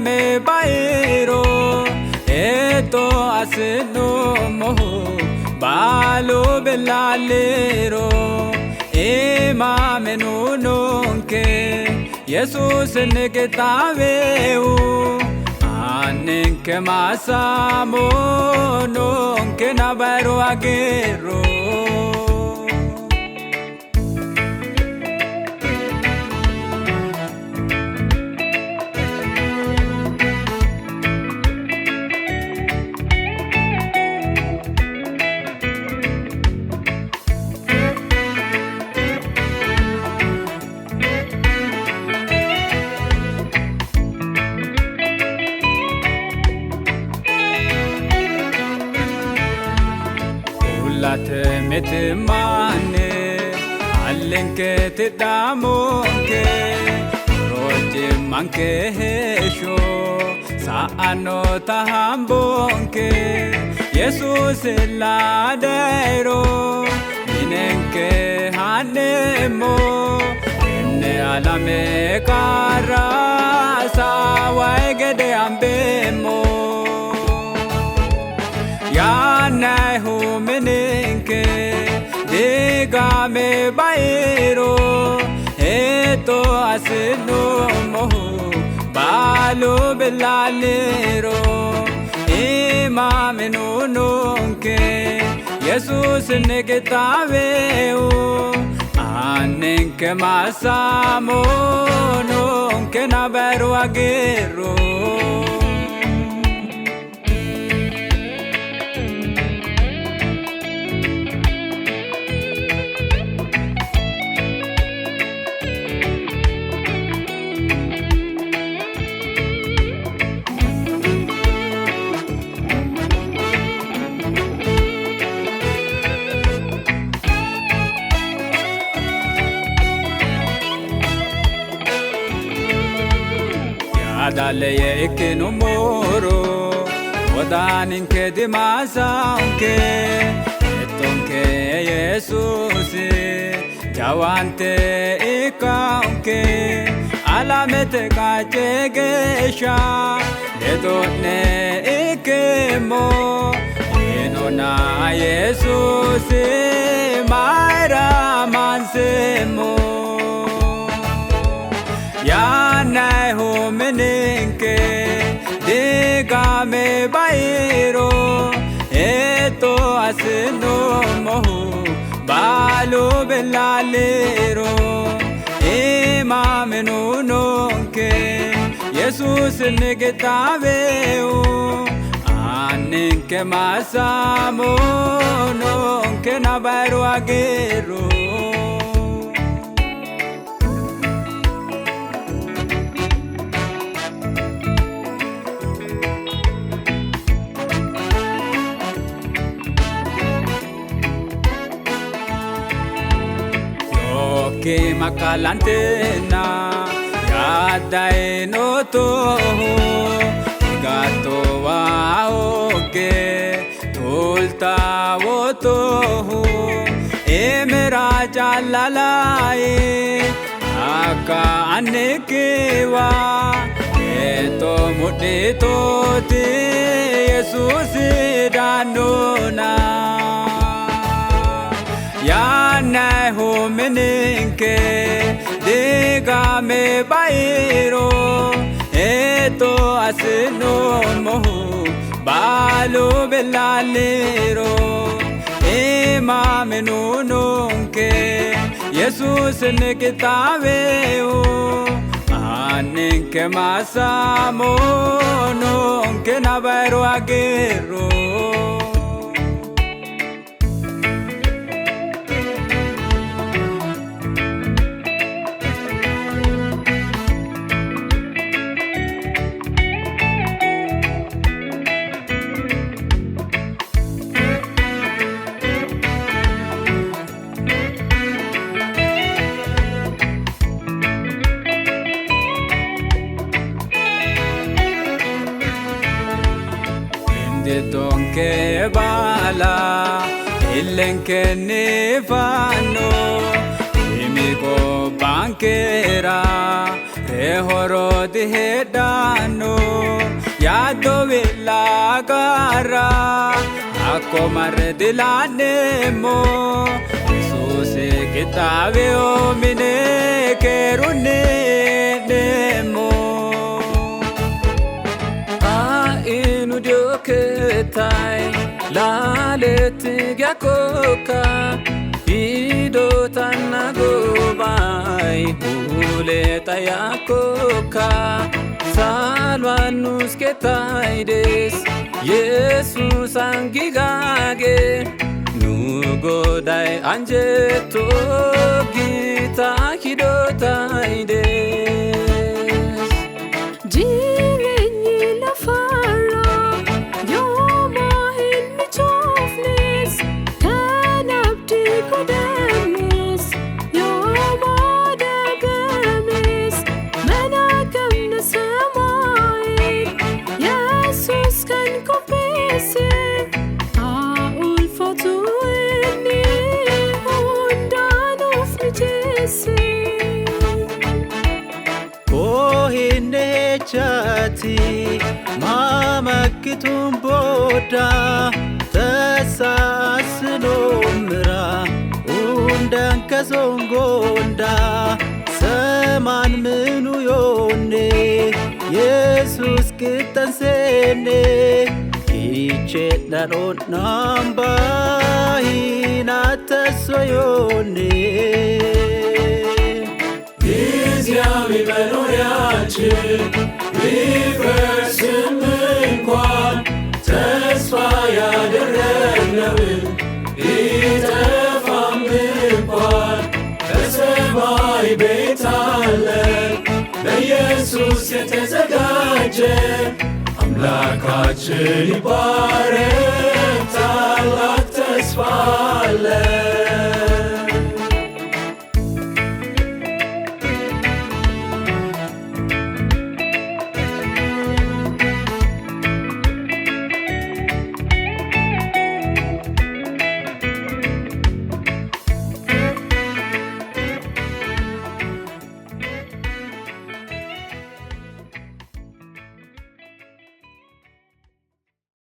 me bairo eto asno moho balo belalero ema menunonke Jesus neke taveu anenke masamo nonke nabaro agero Mete mane alenke te damonke roje manke hesho saano tahambonke Jesus la dero minenke hanemo enne alame kara sawaigede ambemo ya nai ho menenke dega me bairo eto asno moho balo belalero ema menunonke Jesus neke taveu anenke masamo nonke nabaro agero Dale ye no moro odaninke dimasanke etonke Jesus jawante ikanke alamete kachegesha edone ikemo enona Jesus maira mansemo ya nai ho menenke dega me bairo eto asno moho balo belalero ema menunonke Jesus neke taveu anenke masamo nonke nabaro agero ke makalantena yadai no to gato wa oke tolta wo to emera jalalai aka anekewa eto mudde to te Jesus danona ya nai ho menenke dega me bairo eto asno moho balo belalero ema menunonke Jesus neke taveu anenke masamo nonke nabaro agero donke bala ilenke nefano imigo bankera Ehoro dihedano Yado villa gara Ako mardilane mo Suse kitave o mine kerune nemo Ainu dioketai Lalet gyakoka Ido tanagobai Huleta yakoka Salvanus ketaides Jesus angigage Nugodai anjeto Gita hidotaides Jirenyi lafara Yoma hin michofnes Kanabdi kodemis Yoma debemis Menakam nasamai Jesus kan kopese Ulfatu inni Undan of nijese Kohine chati mama kitumboda tasasnomra undan kazongonda saman minu yone Jesus kitansene ichedaron namba hinatasoyone ጊዜያዊ መኖሪያችን ቢፈርስም እንኳን ተስፋ ያደረግነውን ቢጠፋም እንኳን በሰማይ ቤት አለን በኢየሱስ የተዘጋጀ አምላካችን ይባረክ